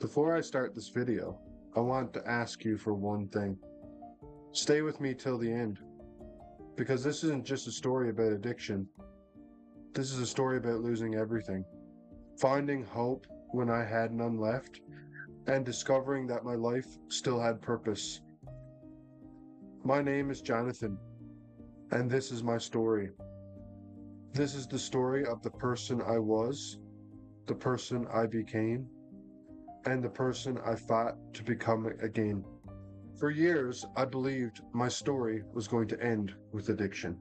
Before I start this video, I want to ask you for one thing. Stay with me till the end, because this isn't just a story about addiction. This is a story about losing everything, finding hope when I had none left, and discovering that my life still had purpose. My name is Jonathan, and this is my story. This is the story of the person I was, the person I became, and the person I fought to become again. For years, I believed my story was going to end with addiction.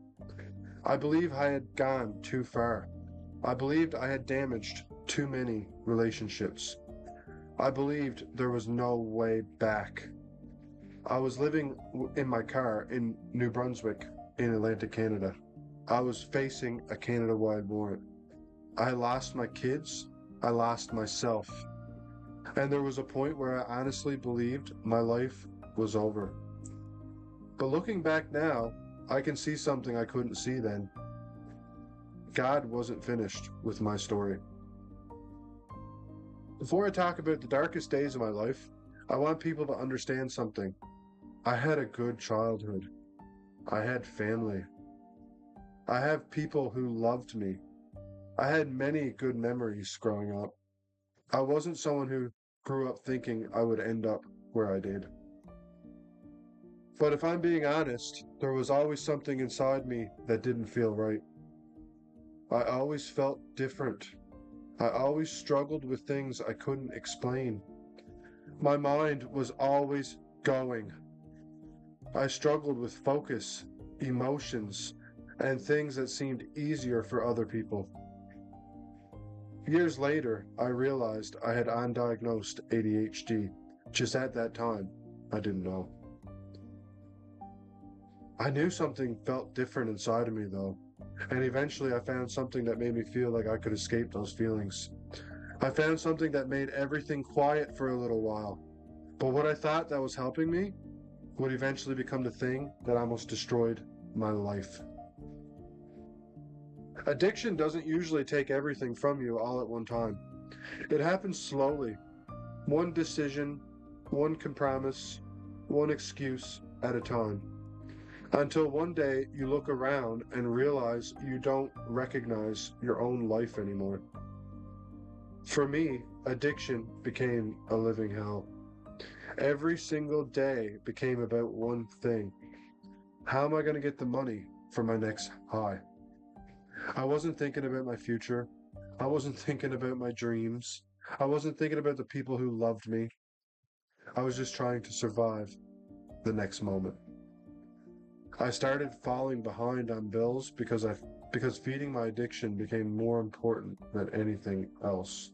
I believe I had gone too far. I believed I had damaged too many relationships. I believed there was no way back. I was living in my car in New Brunswick in Atlantic Canada. I was facing a Canada-wide warrant. I lost my kids. I lost myself. And there was a point where I honestly believed my life was over. But looking back now, I can see something I couldn't see then. God wasn't finished with my story. Before I talk about the darkest days of my life, I want people to understand something. I had a good childhood. I had family. I have people who loved me. I had many good memories growing up. I wasn't someone who grew up thinking I would end up where I did. But if I'm being honest, there was always something inside me that didn't feel right. I always felt different. I always struggled with things I couldn't explain. My mind was always going. I struggled with focus, emotions, and things that seemed easier for other people. Years later, I realized I had undiagnosed ADHD. Just at that time, I didn't know. I knew something felt different inside of me though, and eventually I found something that made me feel like I could escape those feelings. I found something that made everything quiet for a little while, but what I thought that was helping me would eventually become the thing that almost destroyed my life. Addiction doesn't usually take everything from you all at one time. It happens slowly. One decision, one compromise, one excuse at a time. Until one day you look around and realize you don't recognize your own life anymore. For me, addiction became a living hell. Every single day became about one thing. How am I going to get the money for my next high? I wasn't thinking about my future. I wasn't thinking about my dreams. I wasn't thinking about the people who loved me. I was just trying to survive the next moment. I started falling behind on bills because feeding my addiction became more important than anything else.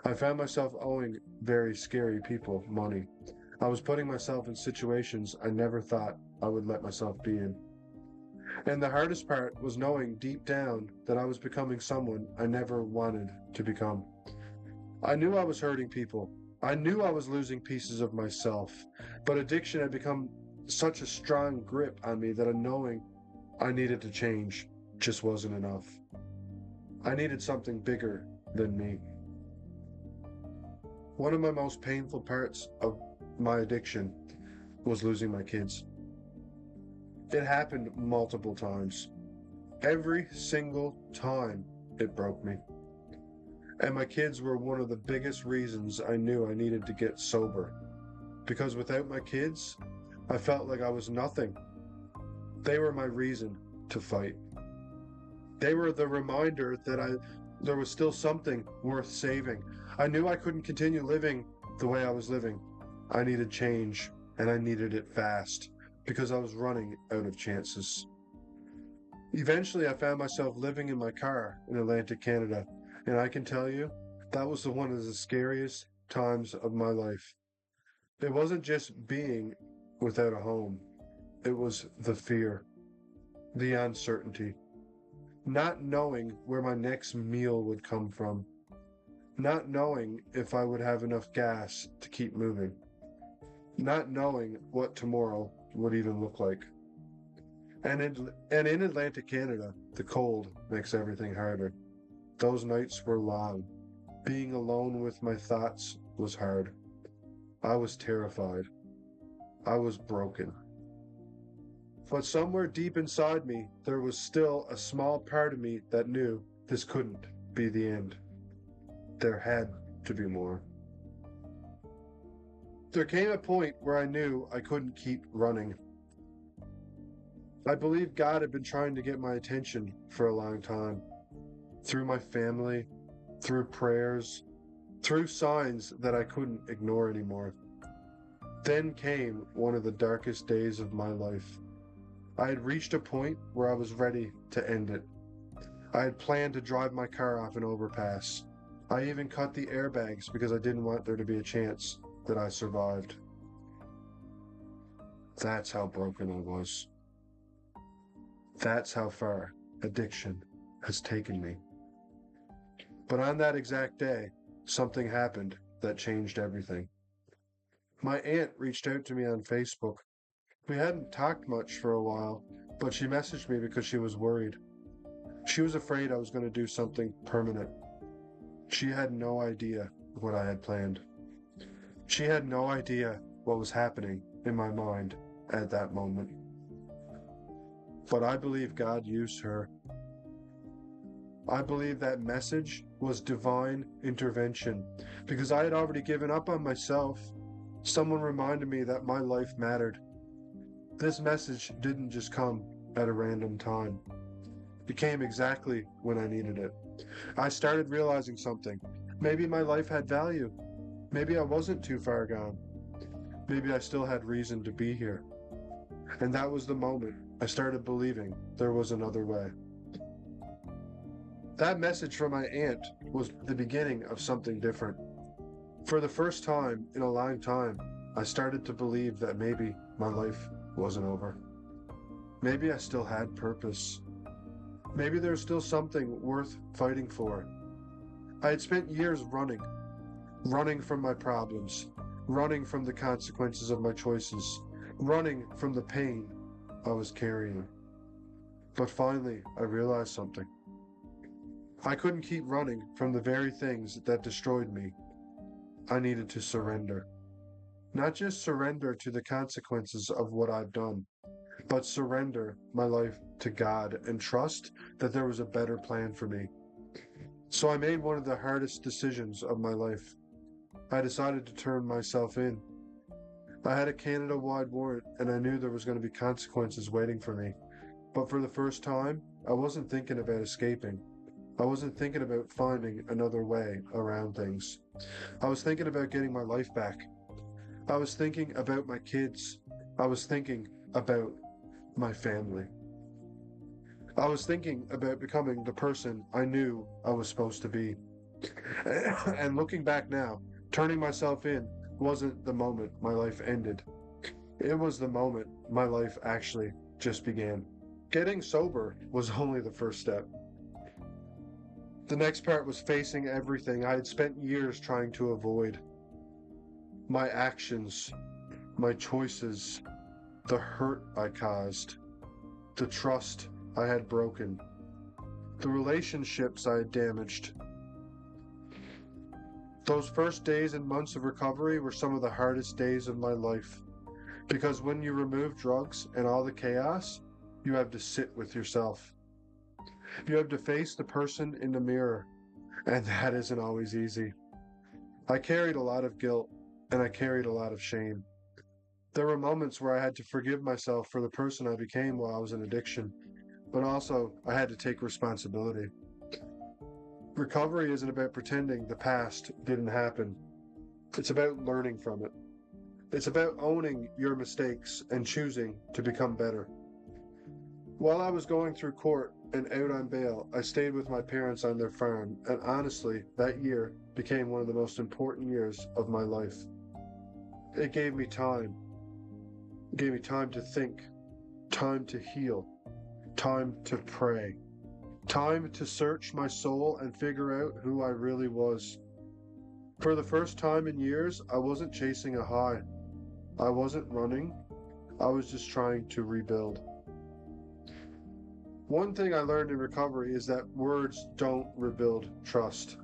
I found myself owing very scary people money. I was putting myself in situations I never thought I would let myself be in. And the hardest part was knowing deep down that I was becoming someone I never wanted to become. I knew I was hurting people. I knew I was losing pieces of myself, but addiction had become such a strong grip on me that a knowing I needed to change just wasn't enough. I needed something bigger than me. One of my most painful parts of my addiction was losing my kids. It happened multiple times. Every single time it broke me. And my kids were one of the biggest reasons I knew I needed to get sober. Because without my kids, I felt like I was nothing. They were my reason to fight. They were the reminder that there was still something worth saving. I knew I couldn't continue living the way I was living. I needed change, and I needed it fast, because I was running out of chances. Eventually, I found myself living in my car in Atlantic Canada, and I can tell you, that was one of the scariest times of my life. It wasn't just being without a home. It was the fear, the uncertainty, not knowing where my next meal would come from, not knowing if I would have enough gas to keep moving, not knowing what tomorrow would even look like. And in Atlantic Canada, the cold makes everything harder. Those nights were long. Being alone with my thoughts was hard. I was terrified. I was broken. But somewhere deep inside me, there was still a small part of me that knew this couldn't be the end. There had to be more. There came a point where I knew I couldn't keep running. I believe God had been trying to get my attention for a long time. Through my family, through prayers, through signs that I couldn't ignore anymore. Then came one of the darkest days of my life. I had reached a point where I was ready to end it. I had planned to drive my car off an overpass. I even cut the airbags because I didn't want there to be a chance that I survived. That's how broken I was. That's how far addiction has taken me. But on that exact day, something happened that changed everything. My aunt reached out to me on Facebook. We hadn't talked much for a while, but she messaged me because she was worried. She was afraid I was going to do something permanent. She had no idea what I had planned. She had no idea what was happening in my mind at that moment. But I believe God used her. I believe that message was divine intervention because I had already given up on myself. Someone reminded me that my life mattered. This message didn't just come at a random time. It came exactly when I needed it. I started realizing something. Maybe my life had value. Maybe I wasn't too far gone. Maybe I still had reason to be here. And that was the moment I started believing there was another way. That message from my aunt was the beginning of something different. For the first time in a long time, I started to believe that maybe my life wasn't over. Maybe I still had purpose. Maybe there's still something worth fighting for. I had spent years running from my problems, running from the consequences of my choices, running from the pain I was carrying. But finally, I realized something. I couldn't keep running from the very things that destroyed me. I needed to surrender. Not just surrender to the consequences of what I've done, but surrender my life to God and trust that there was a better plan for me. So I made one of the hardest decisions of my life. I decided to turn myself in. I had a Canada-wide warrant and I knew there was going to be consequences waiting for me. But for the first time, I wasn't thinking about escaping. I wasn't thinking about finding another way around things. I was thinking about getting my life back. I was thinking about my kids. I was thinking about my family. I was thinking about becoming the person I knew I was supposed to be. And looking back now, turning myself in wasn't the moment my life ended. It was the moment my life actually just began. Getting sober was only the first step. The next part was facing everything I had spent years trying to avoid. My actions, my choices, the hurt I caused, the trust I had broken, the relationships I had damaged. Those first days and months of recovery were some of the hardest days of my life, because when you remove drugs and all the chaos, you have to sit with yourself. You have to face the person in the mirror, and that isn't always easy. I carried a lot of guilt, and I carried a lot of shame. There were moments where I had to forgive myself for the person I became while I was in addiction, but also I had to take responsibility. Recovery isn't about pretending the past didn't happen. It's about learning from it. It's about owning your mistakes and choosing to become better. While I was going through court and out on bail, I stayed with my parents on their farm, and honestly, that year became one of the most important years of my life. It gave me time. It gave me time to think, time to heal, time to pray, time to search my soul and figure out who I really was. For the first time in years, I wasn't chasing a high. I wasn't running. I was just trying to rebuild. One thing I learned in recovery is that words don't rebuild trust.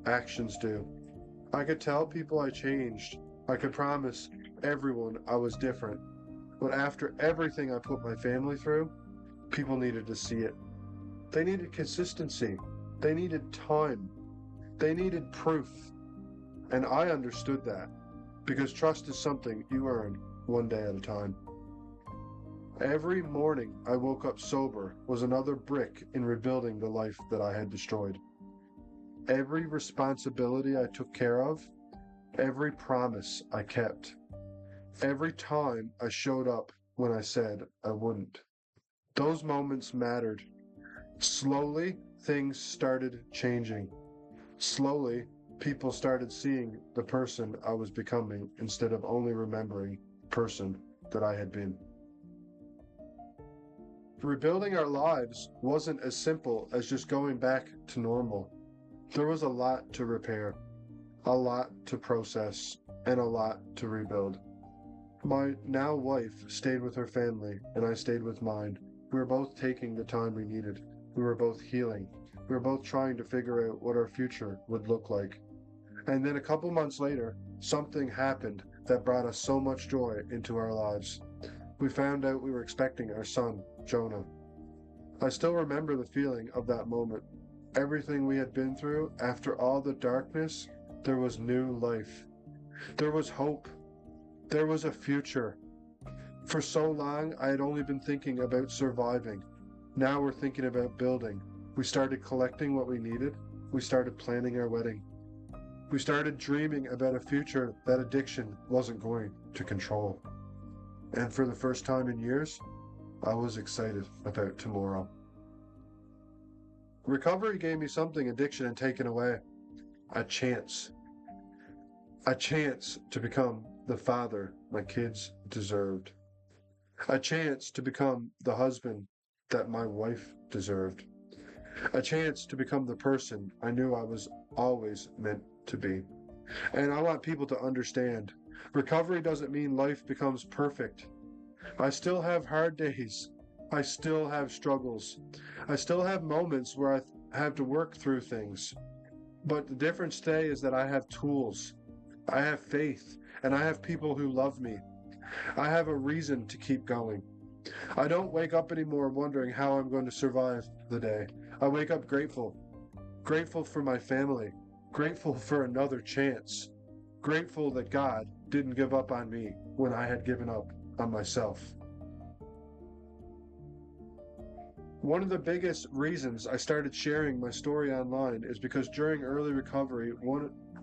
Actions do. I could tell people I changed. I could promise everyone I was different. But after everything I put my family through, people needed to see it. They needed consistency. They needed time. They needed proof. And I understood that because trust is something you earn one day at a time. Every morning I woke up sober was another brick in rebuilding the life that I had destroyed. Every responsibility I took care of, every promise I kept, every time I showed up when I said I wouldn't. Those moments mattered. Slowly, things started changing. Slowly, people started seeing the person I was becoming instead of only remembering the person that I had been. Rebuilding our lives wasn't as simple as just going back to normal. There was a lot to repair, a lot to process, and a lot to rebuild. My now wife stayed with her family, and I stayed with mine. We were both taking the time we needed. We were both healing. We were both trying to figure out what our future would look like. And then a couple months later, something happened that brought us so much joy into our lives. We found out we were expecting our son, Jonah. I still remember the feeling of that moment. Everything we had been through, after all the darkness, there was new life. There was hope. There was a future. For so long, I had only been thinking about surviving. Now we're thinking about building. We started collecting what we needed. We started planning our wedding. We started dreaming about a future that addiction wasn't going to control. And for the first time in years, I was excited about tomorrow. Recovery gave me something addiction had taken away. A chance. A chance to become the father my kids deserved. A chance to become the husband that my wife deserved. A chance to become the person I knew I was always meant to be. And I want people to understand, recovery doesn't mean life becomes perfect. I still have hard days. I still have struggles. I still have moments where I have to work through things. But the difference today is that I have tools. I have faith, and I have people who love me. I have a reason to keep going. I don't wake up anymore wondering how I'm going to survive the day. I wake up grateful. Grateful for my family. Grateful for another chance. Grateful that God didn't give up on me when I had given up on myself. One of the biggest reasons I started sharing my story online is because during early recovery,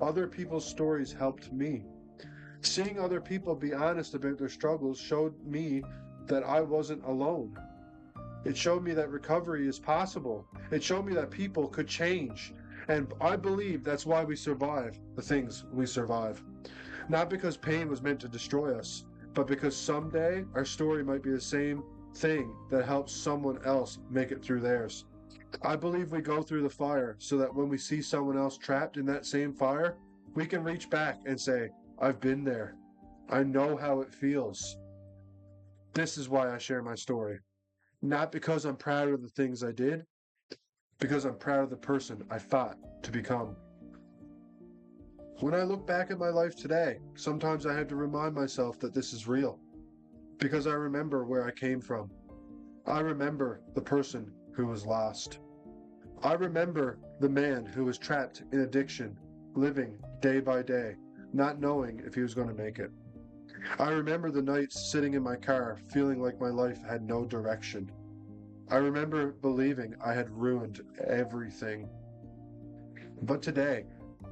other people's stories helped me. Seeing other people be honest about their struggles showed me that I wasn't alone. It showed me that recovery is possible. It showed me that people could change. And I believe that's why we survive the things we survive. Not because pain was meant to destroy us, but because someday our story might be the same thing that helps someone else make it through theirs. I believe we go through the fire so that when we see someone else trapped in that same fire, we can reach back and say, I've been there. I know how it feels. This is why I share my story. Not because I'm proud of the things I did, because I'm proud of the person I fought to become. When I look back at my life today, sometimes I have to remind myself that this is real, because I remember where I came from. I remember the person who was lost. I remember the man who was trapped in addiction, living day by day, not knowing if he was going to make it. I remember the nights sitting in my car, feeling like my life had no direction. I remember believing I had ruined everything. But today,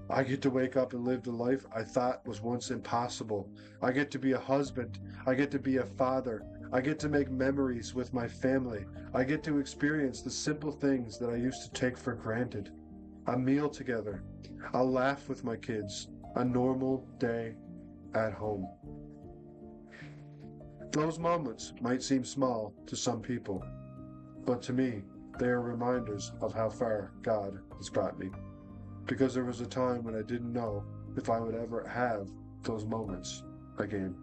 I get to wake up and live the life I thought was once impossible. I get to be a husband. I get to be a father. I get to make memories with my family. I get to experience the simple things that I used to take for granted. A meal together. A laugh with my kids. A normal day at home. Those moments might seem small to some people, but to me, they are reminders of how far God has brought me. Because there was a time when I didn't know if I would ever have those moments again.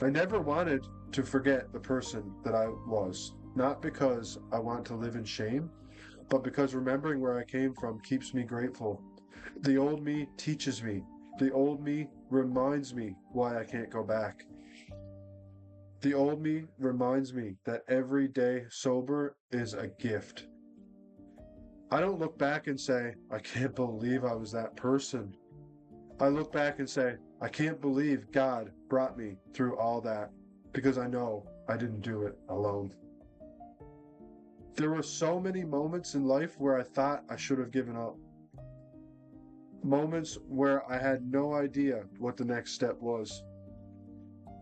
I never wanted to forget the person that I was, not because I want to live in shame, but because remembering where I came from keeps me grateful. The old me teaches me. The old me reminds me why I can't go back. The old me reminds me that every day sober is a gift. I don't look back and say, I can't believe I was that person. I look back and say, I can't believe God brought me through all that because I know I didn't do it alone. There were so many moments in life where I thought I should have given up. Moments where I had no idea what the next step was.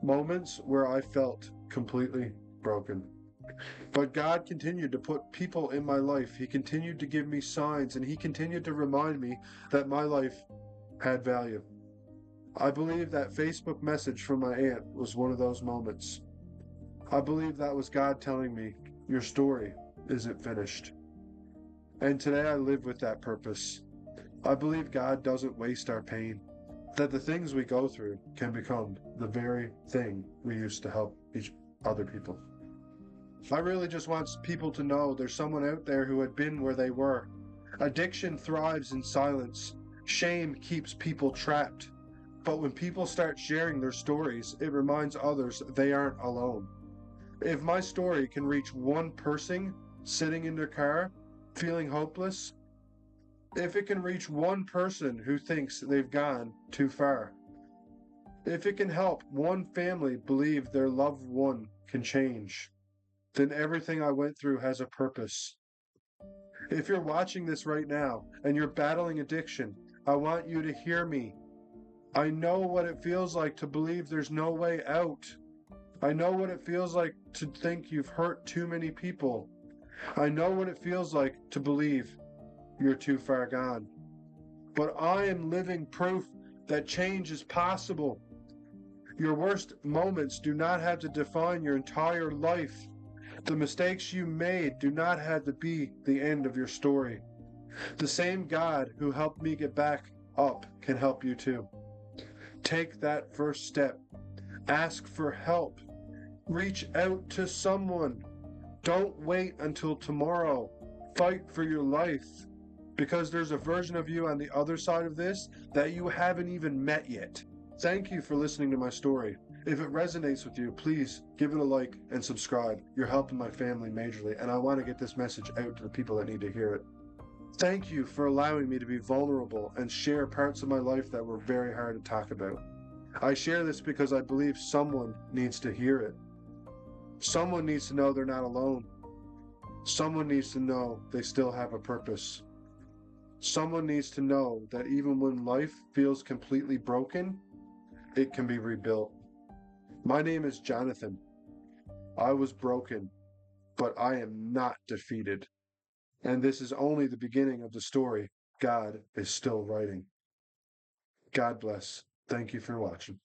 Moments where I felt completely broken. But God continued to put people in my life. He continued to give me signs, and He continued to remind me that my life had value. I believe that Facebook message from my aunt was one of those moments. I believe that was God telling me, your story isn't finished. And today I live with that purpose. I believe God doesn't waste our pain, that the things we go through can become the very thing we use to help other people. I really just want people to know there's someone out there who had been where they were. Addiction thrives in silence. Shame keeps people trapped. But when people start sharing their stories, it reminds others they aren't alone. If my story can reach one person sitting in their car, feeling hopeless, if it can reach one person who thinks they've gone too far, if it can help one family believe their loved one can change, then everything I went through has a purpose. If you're watching this right now and you're battling addiction, I want you to hear me. I know what it feels like to believe there's no way out. I know what it feels like to think you've hurt too many people. I know what it feels like to believe you're too far gone. But I am living proof that change is possible. Your worst moments do not have to define your entire life. The mistakes you made do not have to be the end of your story. The same God who helped me get back up can help you too. Take that first step. Ask for help. Reach out to someone. Don't wait until tomorrow. Fight for your life. Because there's a version of you on the other side of this that you haven't even met yet. Thank you for listening to my story. If it resonates with you, please give it a like and subscribe. You're helping my family majorly, and I want to get this message out to the people that need to hear it. Thank you for allowing me to be vulnerable and share parts of my life that were very hard to talk about. I share this because I believe someone needs to hear it. Someone needs to know they're not alone. Someone needs to know they still have a purpose. Someone needs to know that even when life feels completely broken, it can be rebuilt. My name is Jonathan. I was broken, but I am not defeated. And this is only the beginning of the story God is still writing. God bless. Thank you for watching.